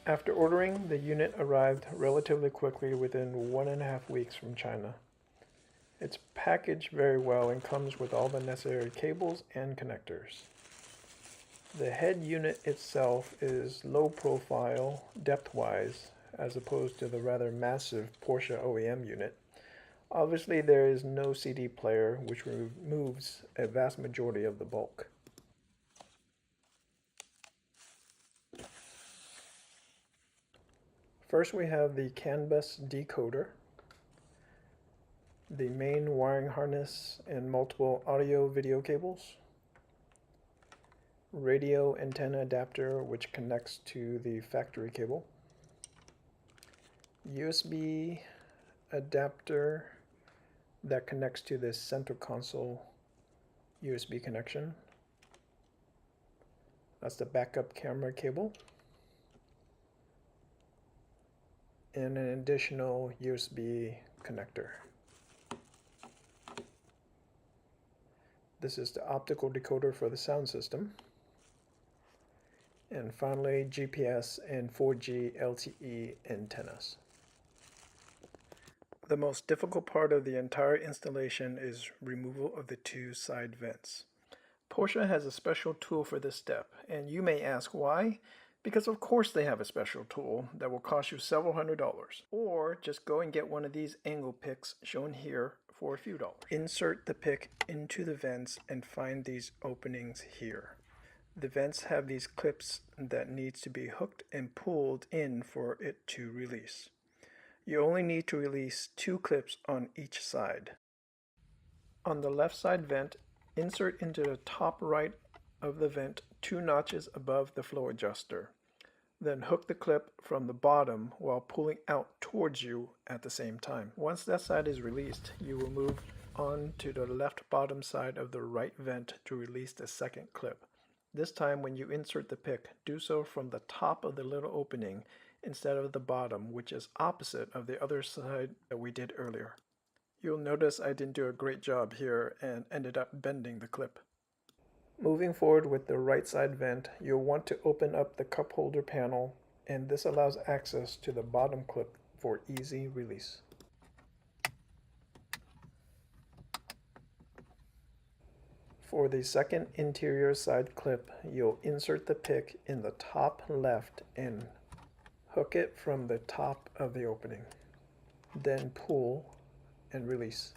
After ordering, the unit arrived relatively quickly within 1.5 weeks from China. It's packaged very well and comes with all the necessary cables and connectors. The head unit itself is low profile depth-wise as opposed to the rather massive Porsche OEM unit. Obviously there is no CD player, which removes a vast majority of the bulk. First we have the CAN bus decoder, the main wiring harness and multiple audio-video cables, radio antenna adapter which connects to the factory cable, USB adapter that connects to the center console USB connection. That's the backup camera cable. And an additional USB connector. This is the optical decoder for the sound system. And finally, GPS and 4G LTE antennas. The most difficult part of the entire installation is removal of the two side vents. Porsche has a special tool for this step, and you may ask why? Because of course they have a special tool that will cost you several $100s. Or just go and get one of these angle picks shown here for a few dollars. Insert the pick into the vents and find these openings here. The vents have these clips that needs to be hooked and pulled in for it to release. You only need to release 2 clips on each side. On the left side vent, insert into the top right of the vent 2 notches above the flow adjuster. Then hook the clip from the bottom while pulling out towards you at the same time. Once that side is released, you will move on to the left bottom side of the right vent to release the second clip. This time when you insert the pick, do so from the top of the little opening instead of the bottom, which is opposite of the other side that we did earlier. You'll notice I didn't do a great job here and ended up bending the clip. Moving forward with the right side vent, you'll want to open up the cup holder panel, and this allows access to the bottom clip for easy release. For the second interior side clip, you'll insert the pick in the top left and hook it from the top of the opening. Then pull and release.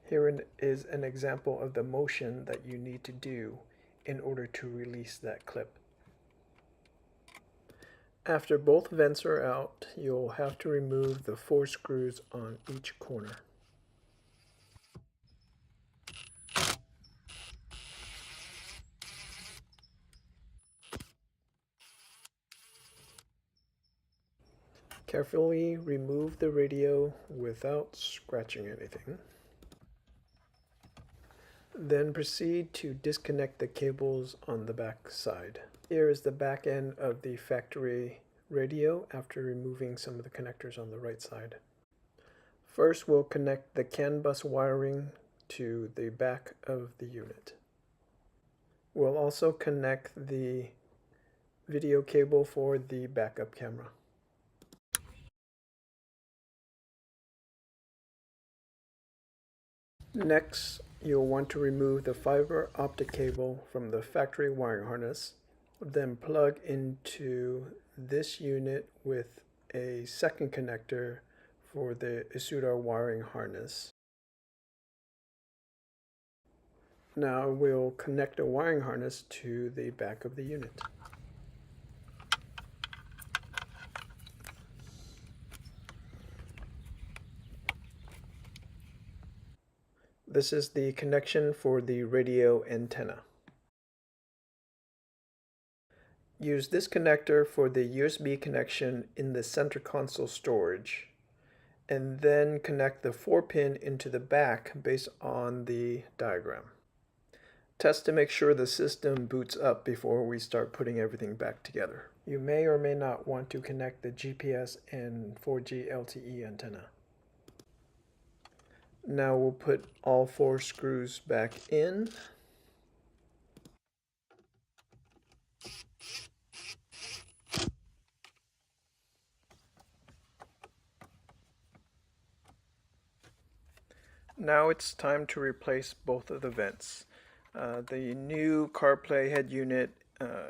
Here is an example of the motion that you need to do in order to release that clip. After both vents are out, you'll have to remove the 4 screws on each corner. Carefully remove the radio without scratching anything. Then proceed to disconnect the cables on the back side. Here is the back end of the factory radio after removing some of the connectors on the right side. First, we'll connect the CAN bus wiring to the back of the unit. We'll also connect the video cable for the backup camera. Next, you'll want to remove the fiber optic cable from the factory wiring harness, then plug into this unit with a second connector for the Isuda wiring harness. Now we'll connect a wiring harness to the back of the unit. This is the connection for the radio antenna. Use this connector for the USB connection in the center console storage, and then connect the 4-pin into the back based on the diagram. Test to make sure the system boots up before we start putting everything back together. You may or may not want to connect the GPS and 4G LTE antenna. Now we'll put all 4 screws back in. Now it's time to replace both of the vents. The new Carplay head unit,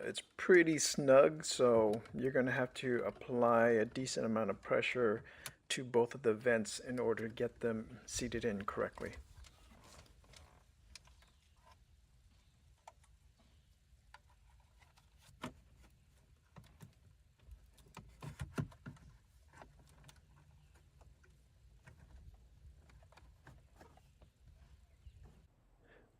it's pretty snug, so you're going to have to apply a decent amount of pressure to both of the vents in order to get them seated in correctly.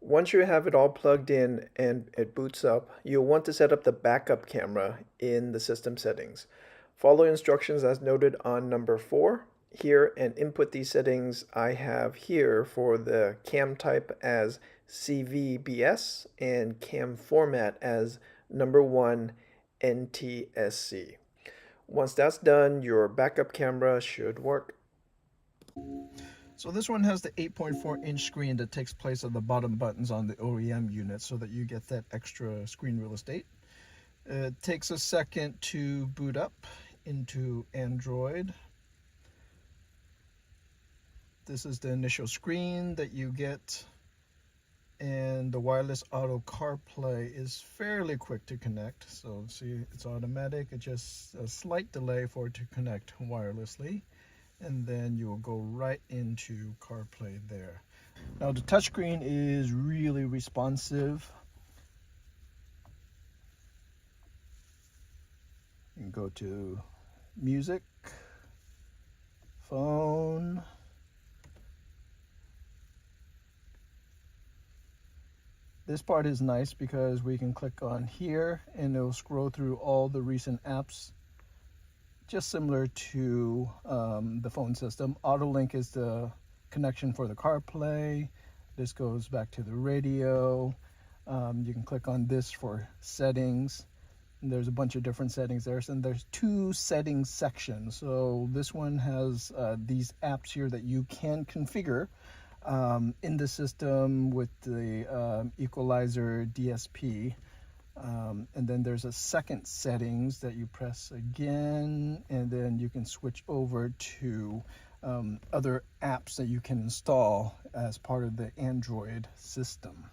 Once you have it all plugged in and it boots up, you'll want to set up the backup camera in the system settings. Follow instructions as noted on number 4 here and input these settings I have here for the cam type as CVBS and cam format as number 1 NTSC. Once that's done, your backup camera should work. So this one has the 8.4-inch screen that takes place of the bottom buttons on the OEM unit so that you get that extra screen real estate. It takes a second to boot up into Android. This is the initial screen that you get, and the wireless auto CarPlay is fairly quick to connect. So see, it's automatic. It's just a slight delay for it to connect wirelessly. And then you'll go right into CarPlay there. Now the touchscreen is really responsive. You can go to music, phone, this part is nice because we can click on here and it'll scroll through all the recent apps, just similar to the phone system. AutoLink is the connection for the CarPlay. This goes back to the radio. You can click on this for settings. And there's a bunch of different settings there, and there's 2 settings sections. So this one has these apps here that you can configure in the system with the equalizer DSP. And then there's a second settings that you press again, and then you can switch over to other apps that you can install as part of the Android system.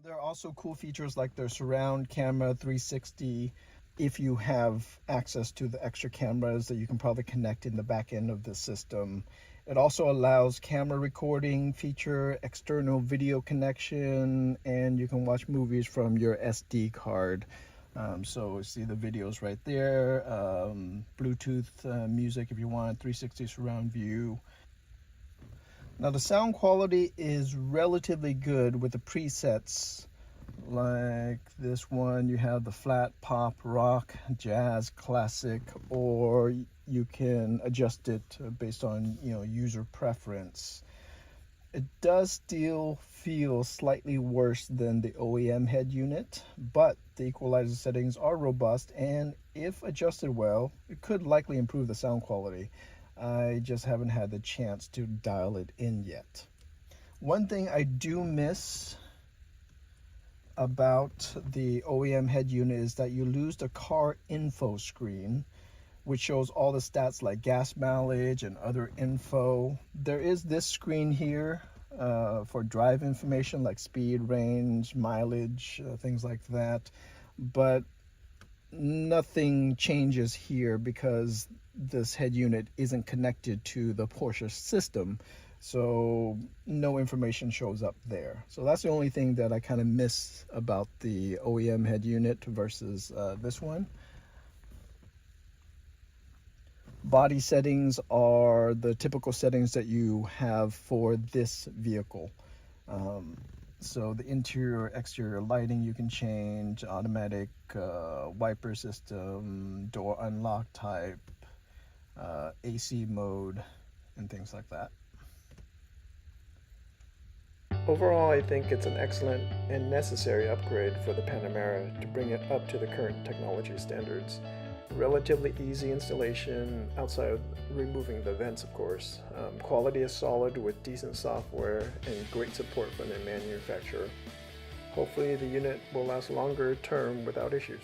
There are also cool features like their surround camera 360. If you have access to the extra cameras that you can probably connect in the back end of the system. It also allows camera recording feature, external video connection, and you can watch movies from your SD card. So see the videos right there, Bluetooth music if you want, 360 surround view. Now the sound quality is relatively good with the presets. Like this one, you have the flat, pop, rock, jazz, classic, or you can adjust it based on user preference. It does still feel slightly worse than the OEM head unit, but the equalizer settings are robust, and if adjusted well, it could likely improve the sound quality. I just haven't had the chance to dial it in yet. One thing I do miss about the OEM head unit is that you lose the car info screen, which shows all the stats like gas mileage and other info. There is this screen here for drive information like speed, range, mileage, things like that, but nothing changes here because this head unit isn't connected to the Porsche system, so no information shows up there. So that's the only thing that I kind of miss about the OEM head unit versus this one. Body settings are the typical settings that you have for this vehicle. So the interior, exterior lighting you can change, automatic wiper system, door unlock type, AC mode, and things like that. Overall, I think it's an excellent and necessary upgrade for the Panamera to bring it up to the current technology standards. Relatively easy installation outside of removing the vents, of course. Quality is solid with decent software and great support from the manufacturer. Hopefully the unit will last longer term without issues.